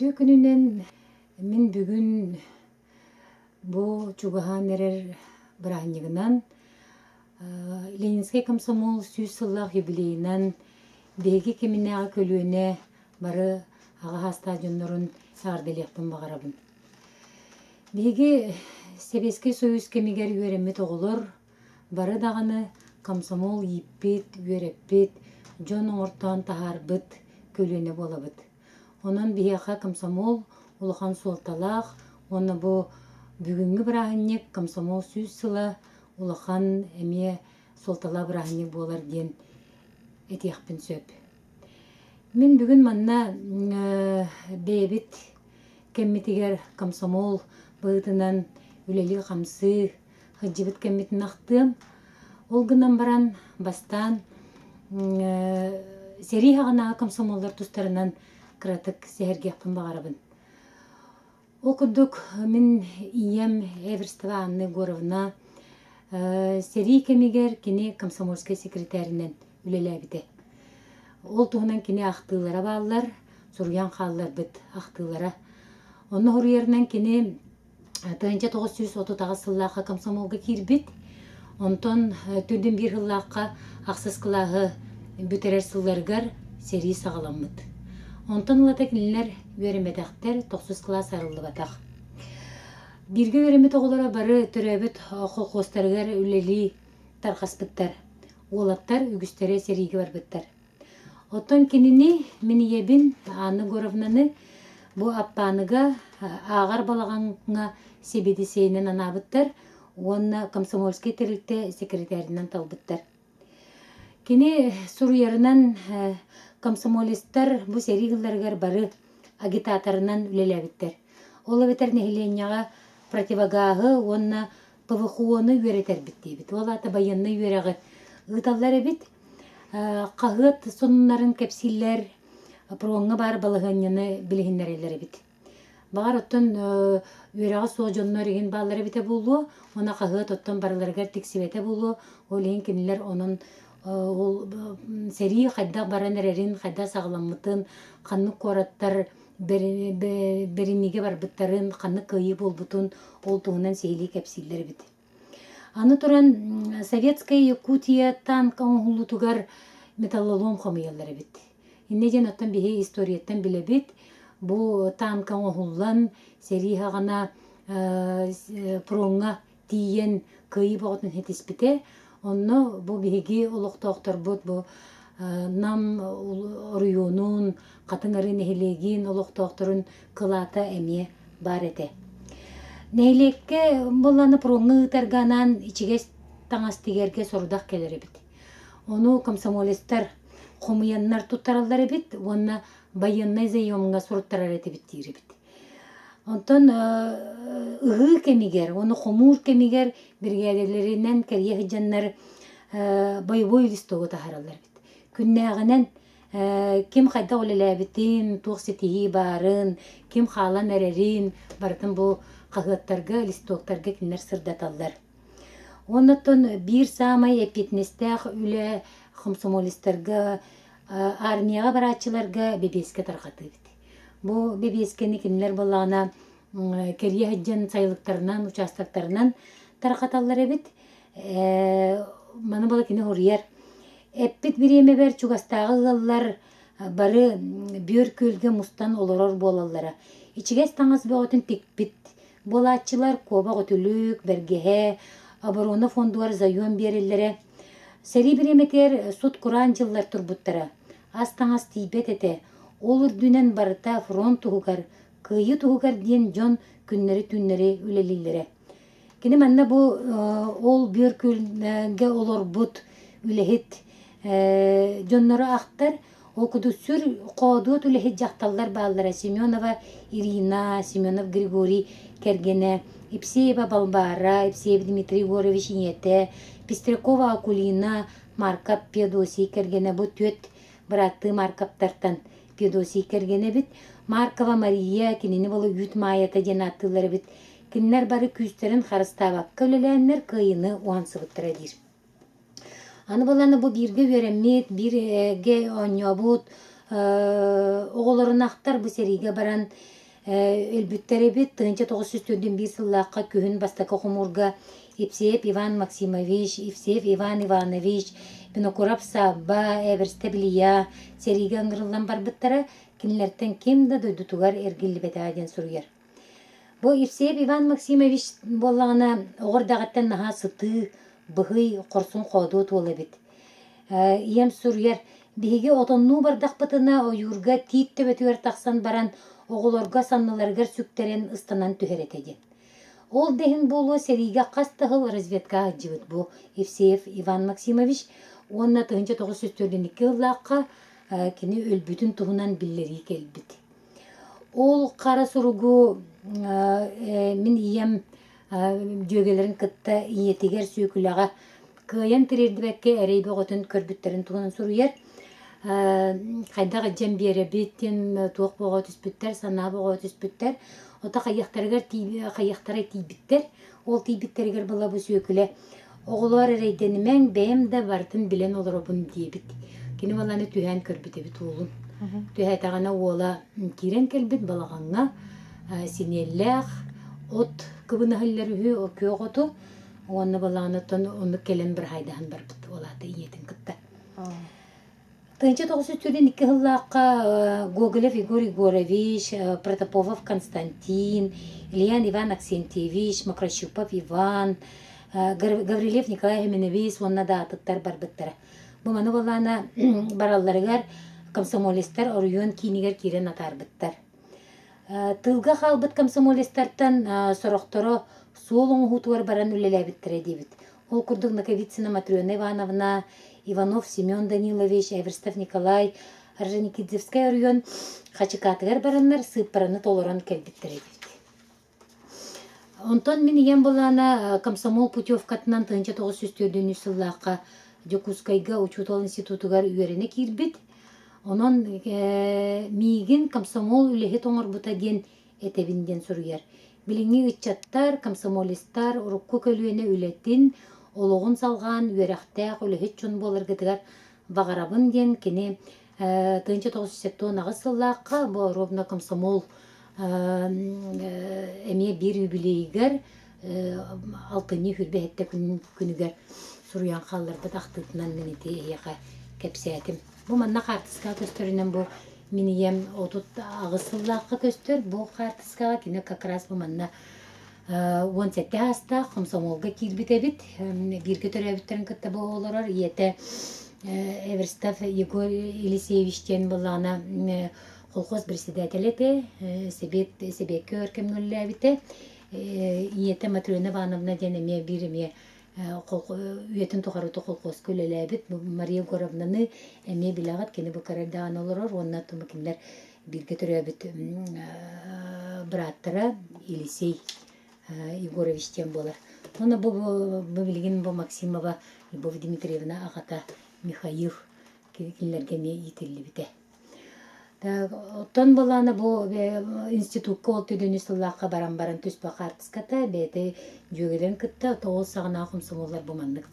Үтті күнінен мен бүгін бұл чугахан әрер бірахынығынан Ленинский комсомол 100 сыллақ юбилейінен беги кеміне аға көлуіне бары аға стадионларын ағарделектен бағарабын. Беги Советский Союз кемегер үйеремет оғылыр, бары дағаны комсомол еппет, үйереппет, жон оңыртан тахарбыт көлуіне болабыт. Онан бияқа комсомол улахан солталақ, оны бұл бүгінгі бірахыннек комсомол 100 сыла улахан әме солтала бірахыннек болар ден әтияқпен сөп. Мен бүгін манна бейбіт кәмметігер комсомол бұғытынан үлелі қамсы хыджыбыт кәмметін ақтым. Ол гынан баран бастан сери хағана комсомолдар тұстарынан кратык сәхергеқпін бағарабын. Оқыдық мен ием Эверстова Анны Горовна сери кемегер кене комсомольский секретаринен үлелі әбіде. Ол туғынан кене ақтылара бағалар, сұрыян қалылар біт ақтылара. Оны ғұрыерінен кене 1930 сыллаққа комсомолға кирбит, онтон түрден бір ғыллаққа ақсыз қылағы бүтерер сылларғар сери сағаламыд. Онтон ұлатакілілер өремедақтар 90 класс арылды батақ. Бірге өремет оғылара бары түрәбіт қолқостарғар үлелі тарқаспыттар. Олаттар үгістері сериге барбыттар. Оттон кеніне мені ебін Анны Горовнаны бұл аппаныға ағар балағанға себеді сейінен анабыттар, онына комсомольский тірілікті секретарінен талбыттар. Кені сұруярынан комсомолистар бұл серигілдергер бары агитаторынан үлеләбіттер. Ол әбітер нәхіленяға противогағы онына ПВХ-оны өретер біттейбіт. Ол аты байынны өрегі ұталар әбіт. Қағыт сонынларын кәпсиллер проңы бар балығыныны білігінлер әлер әбіт. Бағар оттын өрегі соғжонлар еген балар әбіті болу, она қағыт оттын барыларғар тексебеті болу, ол ең кенілер оның сәри қайда баран әрерін, қайда сағыламытын, қанны қораттар берімеге бар бұттарын, қанны қойы бол бұтын, ол туғынан сейлі кәпсиллер әбіт. Аны тұран Советская Якутия танк оңғылутугар металлолом қомыялар әбіт. Иннеден оттан бейе историяттан біле бит, бұл танк оңғылан сәри хағана проңға тиен көйі бағытын хетеспіте, онны бұл бейге олықтақтар бұд, бұл нам районун, қатыңарын нәхелеген олықтақтарын қылата әме бар әте. Нәйлекке боланы проңы ұтарғанан ичігес таңастигерге сорудақ келер бит. Оны комсомолистар қомыяннар тұттаралар бит, оны байыннай зайомыңа сұрыттарар әте біттейір бит. Онтан ұғы кемегер, оны қомур кемегер біргәдерлерінен кәрие хыджаннар боевой листогы тахаралар бит. Күнне ағынан кем қайда олелі бітін, тоқсетігі барын, кем қалан әрерін, бардың бұл қағыттарға, листоктарға кінлер сырдаталар. Онытын бір самай әпетнестәқ үлі комсомолистерға, армияға баратчыларға бебеске тарқаты бит. Бұл бебескені кінлер болағына кәрие хыджан сайлықтарынан, участақтарынан тарқаталар бит. Маны бола кені хорияр. Эппит биреме бер чугастағы ғаллар бары бөр көлге мұстан олорор болалара. Ичігес таңыз бөғытын текпит. Болатчылар коба ғытүлік, бергеhe, оборона фондуар зайон берелері. Сәри биреметер суд құран жыллар тұрбуттара. Аз таңыз тейбет әте. Ол үрдінен барыта фронт тұғығар, күйі тұғығар ден жон күннері үлелілері. Кені мәнна бұл ол бөр көлге олор бұд үлехет жоннары ақтар, оқыды сүр қоғдуат үлехет жақталар бағалара Семенова Ирина, Семенов Григорий Кергене, Ипсеева Балбара, Ипсеев Дмитрий Горович Инете, Пестрякова Акулина, Маркап Педосий Кергене бұд төт бұраты Маркаптартан Педосий Кергене бит, Маркова Мария кенені болы үт майата ден аттылары бит, кенілер бары күстерін қарыстабап, көлеләнлер күйіні оңсы бұттыра дир. Аны боланы бұл бірге өремет, бірге оңябыт, оголорунактар бу сериге баран элбүттери бит 1941 сыллаакка күһүн бастака хумурга Ипсеев Иван Максимович, Ипсеев Иван Иванович, Винокуров Сабба, Эверсте Билия, сериге аңгырылан барбыттара кинилерден кем да дойдутугар эргилли бетааден суруяр. Бу Ипсеев Иван Максимович боллагана оғырдағаттан наха сыты, быхый, корсун қодуот ола бит. Ием суруяр, биһиги отонну бардақ бытына ойурга тиит төбөтүгер тақсан баран оғылорга санныларгар сүктерен ыстанан түһеретеден. Ол дехин болу сериге қастығыл разведка аджыбыт бу Ипсеев Иван Максимович, онна 1942 ыллааққа кини өлбүтүн туһунан биллери келбит. Ол қара суругу min iyem jögelerin kıtta iyetiger süykülağa kıyan tirerdibekke ereybe gotun körbütlerin tuğunan suruyer kaydağı cembiyere bitten tuğuk boğa tüspütter sana boğa tüspütter ota kayaktara tiybitter ol tiybitteriger bala bu süyküle oğular ereydenimen beyem de vartın bilen olur obun diyebit kini balani tühen körbütebit oğlun tühe tağına oğla kiren kelbit balağanğa sinellях от кыбыныһыллары о көөготу онны балаанытын онны келен бир хайдахан барбыт олаты иетин кытта. 1902 ыллаакка Гоголев Егор Егорович, Протопопов Константин, Ильян Иван Аксентьевич, Макращупов Иван, Гаврилев Николай Хименевич онна да атыттар барбыттара. Бу маны балаана баралларыгар комсомолисттар оруйон кинигер кирен атарбыттар. Тылга халбыт комсомолисттартан сорохторо суолуң хутуар баран үлеләбиттер дебит. Ол курдук Наковицина Матрёна Ивановна, Иванов Семен Данилович, Эверстов Николай, Орджоникидзевская район хачыкатыгар бараннар сыппараны толоран келбиттер дебит. Онтон мен иен болана комсомол путевкатынан 1904 сыллаакка Жокускайга учутол институтугар үйерене кирбит. Онон мигин комсомол үлеһи тоңорбута ден этебинден суруяр. Билиңи ычаттар, комсомолисттар урукку көлүөнө үлеттин, ологун салган үйерахтаак үлеһи чун болыргытыгар багарабын ден кини 1970 сыллаакка бу ровно комсомол эме бир юбилейгер алтыны хүрбехетте күнүгер суруян халларда тактытынан менити эяка кепсетим. Бу манна картыска көстөрүнөн бу минием отут агысыллаакка көстөр бу картыска кине как раз бу манна 17 аста комсомолга кирбитебит бирге төрөбүттерин кытта болорор иете Эверстов Егор Елисеевичтен булана колхоз председателете себе көркөмнөллөбүте иете Матрёна Ивановна денеме биреме үйетін тұқаруты қолқос көлеләбіт Мария Горовнаны әме білағат кені бұқарадан олырыр, онына тұмыкіндер бірге түрәбіт браттара Елисей Егоровичтен болар. Оны бұл білген бұл Максимова Любовь Дмитриевна ағата Михаил кенілерге ме етілі біте. Оттон боланы бу институтка ол төдөнү сыллаакка баран түспа картыската бети жөгелен кытта тоол сагына комсомоллар бу мандык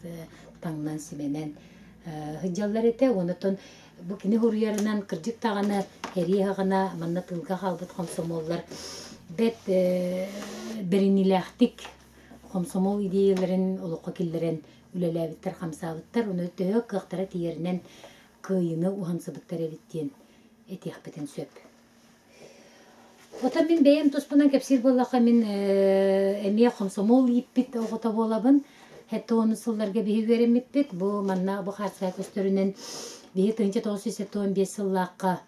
таңнан сименен хыджаллар эте онотон бу кини хуруярынан кырдык таганы эриягына манна тылга халбыт комсомоллар бет беринилактик комсомол идеяларын олукка киллерен үлелебиттер хамсабыттар уну өтө кыктара тиеринен кыйыны ухансыбыттар эбиттен этихпетен сөп. Ота мен бәйем туспынан кепсир боллаqa мен әмия комсомол иппит оғыта болабын. Хәтті оны сылларға бейі веремеппет. Бұ манна бұ қарсыға көстерінен бейі 1975 сыллаққа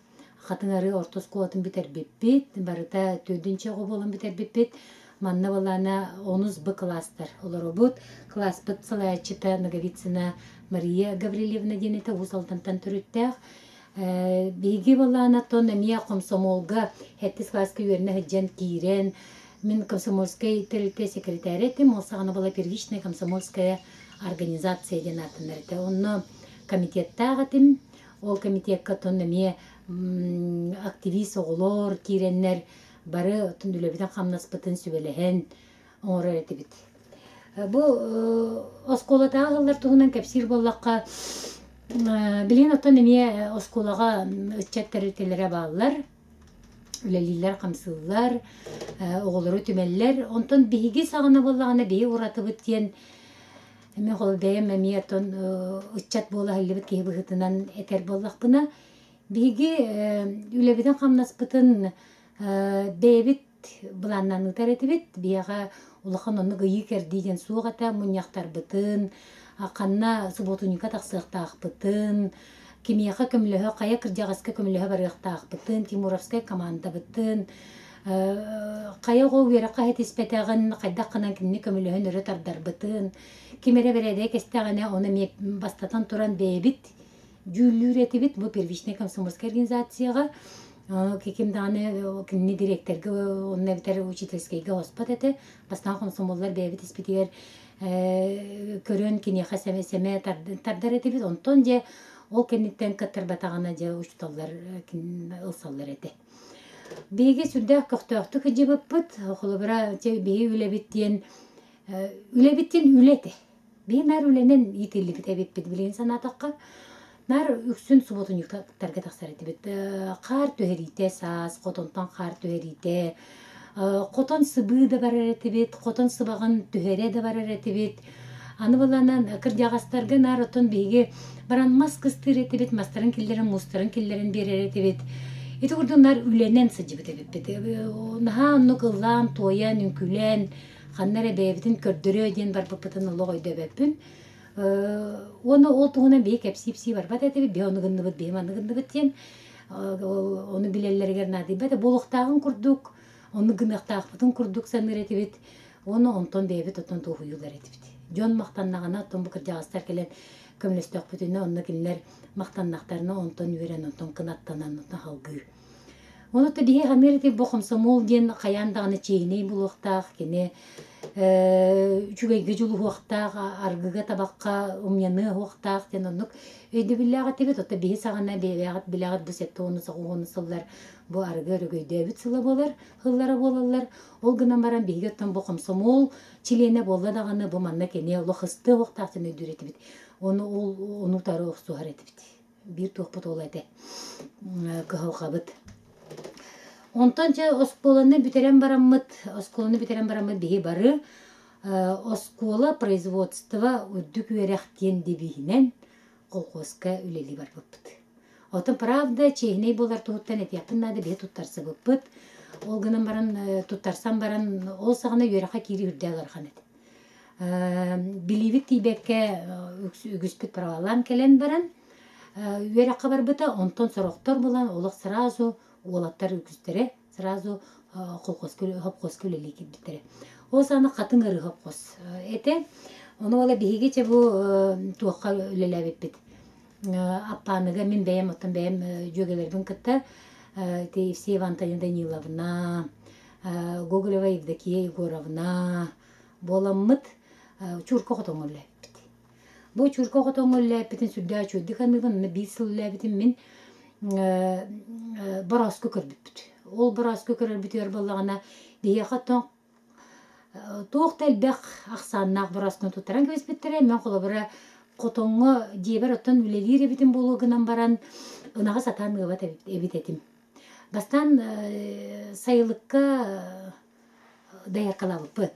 қатыңары ортос қуатын бітер беппет. Барыта төдінші болын бітер беппет. Манна болана 10 бі кластар. Олар обуд класс бұд сылайчыта Наговицина Мария Гаврилевна денеті ұсалтантан түріттәқ. Биги балана тон эмия комсомолга хеттис класска үйерне хыджан кирен мен комсомольская тэлте секретарете молсагана была первичная комсомольская организация ден артынырыты онно комитеттагатым ол комитетка тон эмия активист оголор киреннер бары түндүлөбүтөн камнаспытын сүбелехен оңорорети бит бу осколатагылар тугунан кепсир боллакка Билин оттон эме осколага ытчаттары баалар, үлелилер, камсыллар, оголору түмеллер. Онтон биһиги сагына боллагана бии уратыбыт тиен эме холбеем эме оттон ытчат бола халлыбыт киһи быһытынан этер боллахпына. Биһиги үлебитен камнаспытын бэбит буланнан ытар этибит, бияга улахан онну гыйы кердиген суогата муньяктарбытын, аканна суботунька тахсыктаахпытын, кимияха көмлөһө, кая кырдьагаска көмлөһө барыахтаахпытын, Тимуровская командабытын, кая го уйракка хетиспетагын кайдаккынан кинни көмлөһөн өрө тардарбытын, кимере береде кестегане оны ме бастатан туран бэбит жүллүр этибит бу первичная комсомольская организацияга кекимданы кинни директорге онна битер учительскийге оспат эте бастан комсомоллар бэбит испитигер көрөн кинеха семе тардар этибит. Онтон же ол кенниттен каттарбатагана же учталлар ылсаллар эте. Биги сүрдэх көктөктү кыжыбыппыт, холобра же биги үлебиттен үлете. Би нар үленен итилибит эбиппит билин санатакка. Нар үксүн суботуньюктарга тахсар этибит. Кар төһөрите саас, котонтан кар төһөрите, котон сыбыы да барар этибит, котон сыбаган төһөре да барар этибит. Аны боланан кырдьагастарга нар отон биги баран маскыстыр этибит, мастарын киллерин, мустарын киллерин берер этибит. Ити курдунар үленен сыжыбыт эбиппит. Наха онну кыллан, тоян, үнкүлен, ханнара бэбитин көрдөрөө ден бар быппытын олог өйдөбөппүн. Оны ол туғынан бей кәпсипси бар бат әтебі, бей оны гынныбыт, бей маны гынныбыт тен, оны билеллергер нады бәді болуқтағын күрдік, оны гынақтағын күрдік саныр әтебет, оны онтон бейбет отон туғыюлар әтебет. Жон мақтаннағына отон бұқыр жағыстар келен көмлестөк бүтіне, оны келінлер мақтаннақтарына онтон үйрен, онтон қынаттанан, онтон халғы. Оны да бей ғаныр әтебет бұқымсамол ден қаяндағыны чейіней болуқтақ, кене үчүгейге жулу хуактаах, аргыга табакка умняны хуактаах тен оннук өйдө биллагат тебет, отта бии сагана биллагат бу сетте оны сагугуну сыллар, бу аргы өрөгөйдөбүт сыла болар, хыллара болалар, ол гынан баран биги оттан бу комсомол чилене болла даганы бу манна кене лохысты хуактаах тен өйдүр этибит, onu тары оксугар этибит, бир тухпут ол эте кыхалкабыт. Онтон же осколаны бүтерен бараммыт биһи бары оскола производства үрдүк үерехтен дебихинен колхозка үлели бар быппыт. Отын правда чейней болар туһуттан этияппын биһи туттарсы быппыт. Ол гынан баран туттарсан баран ол сагына үереха кири үрдәләр ханет. Биливит тибекке үгүспит правалан келен баран үереха барбыта, онтон сороктор булан олық сразу олаттар үкүстере сразу хопкос көлели кибдитере. Ол саны катын ыры хопкос. Эте оны ола бихигече бу туакка үлелебит. Аппаныга мен бәем оттан бәем жөгелербин кытта Евсеева Антонина Даниловна, Гоголева Евдокия Егоровна боламмыт чурко хотон үлебит. Бу чурко хотон үлебитин сүрдө чөйдүк аныгын бис үлебитин мен бараско көрбүт. Ол бараско көрбүтөр боллагана бие хатон тоқтел бек аксаннак бараскын тутаран кебеспеттере мен колобура котонго дебер оттон үлелире битин болгунан баран ынага сатан гыбат эбитетим. Бастан сайылыкка даяркалабыппыт.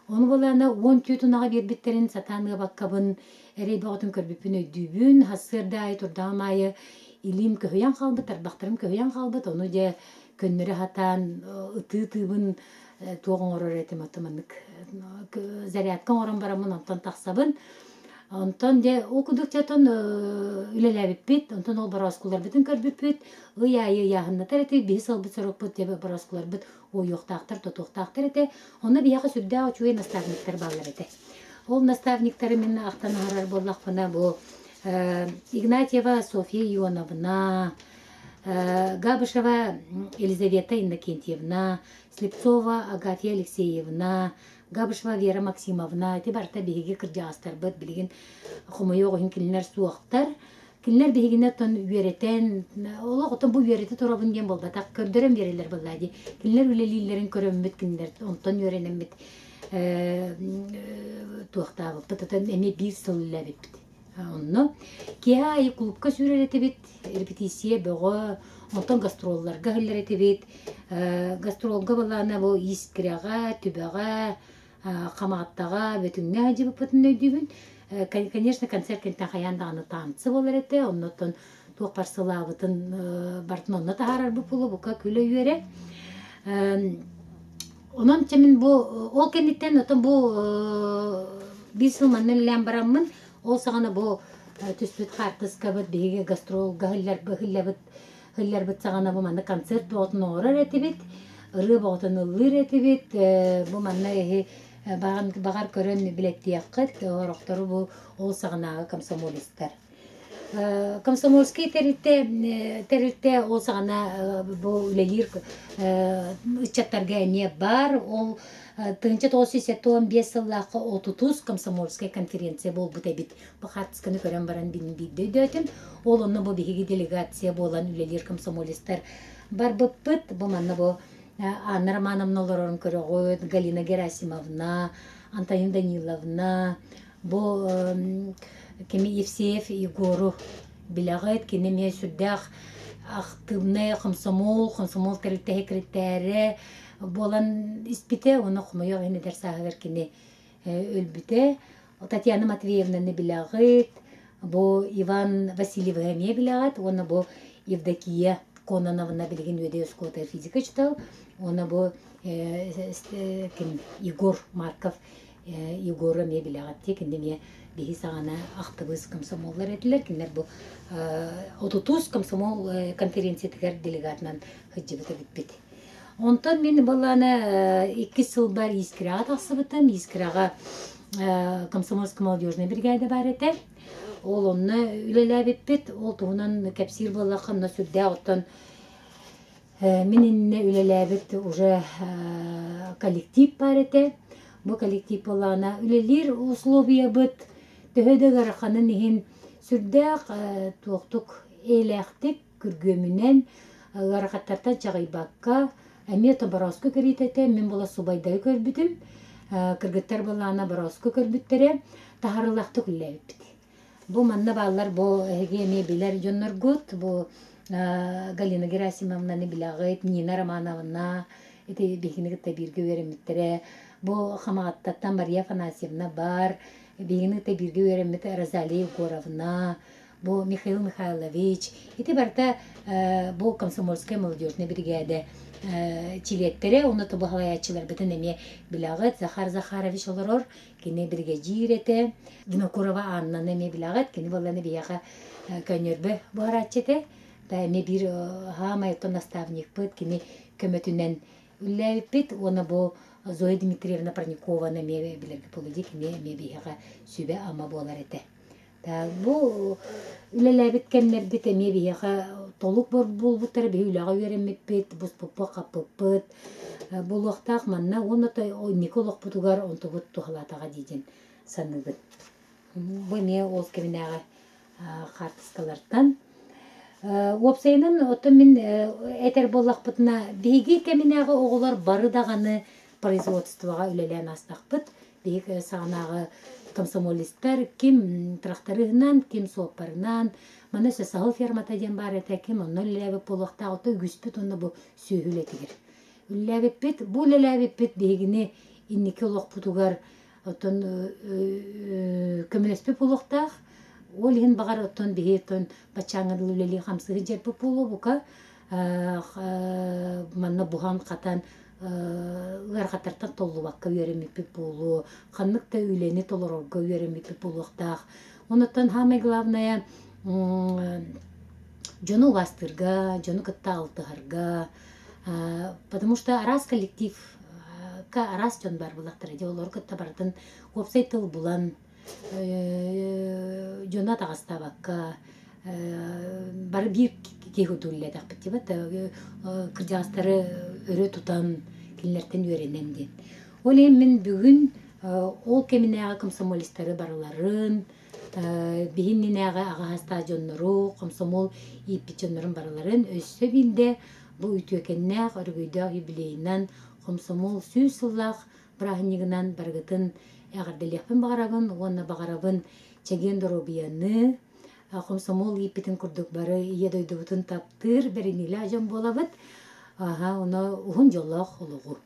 Оны болана 10 тютунага бербиттерин сатан гыбаккабын эрейбагытын көрбүпүн өйдүүбүн хасырда айтурдамайы илим көһөйән халбыт, арбақтарым көһөйән халбыт, оны же көннөрө хатан ытыыбын туоғын орор этим атыманнык зарядкан орон барамын онтон тахсабын. Онтон де окудук жатон үлелебиппит, онтон ол бараскулар битин көрбүппит, ыйайы яһынна терети бис албыт сорокпут деп бараскулар бит ойуктактар, тотуктактар эте. Оны бияга сүрдө очуй наставниктер баллар эте. Ол наставниктер мен актан харар боллакпына бу Игнатьева Софья Ионовна, Габышева Елизавета Иннокентьевна, Слепцова Агафья Алексеевна, Габышева Вера Максимовна, эти барта биһиги кырдьаастар быт билигин хомойогын килнер суактар, килнер биһигине тон үеретен, ологотон бу үерете турабын ген болбатак көрдөрөм берелер буллади. Килнер үлелилерин көрөмбүт килнер онтон үеренембит туактабы, пытатын эме бир сыл үлебит. Онно кия ай клубка сүрер этебит, репетиция бөгө, онтон гастролларга хиллер этебит. Гастролга балана бу искирага, түбәгә, каматтага, бөтүнгә җибеп бутын өйдүбүн. Конечно, концерт кенттен хаяндагы танцы болар эте, оннотон тук парсылабытын бартын онно тахарар бу пулу бука күлө үйере. Онон чемин бу ол кенниттен отон бу бир сыл маннеллән бараммын. Ол сағана бу түспүт хартыска бит биге гастрол хиллер бит сағана бу манна концерт болтун орар этибит. Ыры болтун ылыр этибит. Бу манна багар көрөн билеттияккыт ороктору бу ол сағанагы комсомолисттер. Комсомольский терилте ол сағана бу үлелир ычаттарга не бар. Ол тынча 1915 сыллакы 30 комсомольская конференция бол бутебит. Бу хартысканы көрөн баран бидde дөтүн. Ол онно бу биги делегация болан үлелир комсомолисттер бар быппыт. Бу манна бу Анна Романовналарын көрөгөт, Галина Герасимовна, Антонина Даниловна, бу кеми Евсеев Егору билагыт кинеме сүддах активный комсомол терилте секретаре болан испите, оны хумайо эне дерсагыр кине өлбүте. Татьяна Матвеевна не билагыт, бу Иван Васильев не билагыт, оны бу Евдокия Кононова билген өйдө өскөтөр физика читал, оны бу Егор Марков Егоры не билагыт текинде ме биги сагана актыбыз комсомоллар этилер, кинер бу 30 комсомол конференциятыгар делегатынан хыджыбыта битбит. Онтон мен баланы 2 сыл бар Искирага тақсыбытым. Искирага комсомольская молодежная бригада бар эте. Ол онны үлеләп битбит. Ол тугунан кәпсир балакын сүддә оттан менинне үлеләп бит уже коллектив бар эте. Бу коллектив балана үлелер условия бит. Төһөдөгөр ханын һин сүддә туктук эләхтик күргөмүнен гаракаттардан чагыйбакка Әмета Бараско керитете, мен бола субайдай көрбүтім. Кыргыттар болана Бараско көрбүттере, тахарылақты күлләбіт бити. Бу манна баллар, бу әме билер жоннор гуд, бу Галина Герасимовна не билагыт, Нина Романовна, эти бейгінігітті бірге өреміттере, бу Хамағаттаттан Мария Фанасьевна бар, бейгінігітті бірге өремітті Розалия Егоровна, бу Михаил Михайлович, эти барта бу комсомольская молодежная бригада чилеттере, оны тобу халаячылар бітін әме билагыт, Захар Захарович оларор, кені бригадир ете, Винокурова Аннан әме билагыт, кені боланы бияға көнербі баратчете, да әме бір хамайыптан наставник бұд, кені көмөтінен үлләбіп бит, оны бу Зоя Дмитриевна Парникова әме білергі полуди, кені әме бияға сүбе ама болар ете. Бу үлеләбит кәмнәр бит әме бияға толук булбуттар беүләгә өйрәнмәп бит, бус поппа каппыт. Булуктак манна оны Николах Путугар он тогот тухлатага диден саныгыт. Бу не ол кемнәгә хартыскалардан. Опсайнын отын мен әтер боллак бутна беги кемнәгә оглар бары даганы производствога үлелән астакпыт. Бег сагынагы комсомолисттар ким тракторынан, ким сопарынан, мана сасал фермата ден бар эте, ким онно ләбеп болуқта оты күспіт онны бу сүйгілетігір. Ләбеп бит, бу ләбеп бит бегіне иннеке олық путугар отын көмілеспі болуқтақ, ол ен бағар отын бейі отын бачаңыр лөлелі қамсығы жерпі болу бұқа, манна бұған қатан ғарқаттартан толлубаққа өремеппі болу, қаннықта үйлені толырорға өремеппі болуқтақ. Онытын хамай главная жону вастырга, жону кытта алтығарға, потому что арас коллектив, арас жон бар бұлақтыр, олар кытта бардын опсай тыл бұлан, жона тағыстабаққа, бары бір кегудулледақ бітті кыржағыстары өрі тұтан келінерден өренемден. Ол мен бүгін ол кемінәға комсомолистары барыларын, бейінненәға ағаста жонныру, комсомол еппет жоннырын барыларын өссі білді бұл үтөкеннәқ өргүйдәқ юбилейінен комсомол сүй сыллақ бірағынегінен барғытын әгәрделехпен бағарабын, онна бағарабын чеген доробияны, комсомол ипитин курдук бары ие дойдубутун таптыр, бериниле ажан болабыт, оны ухун жоллох олугу.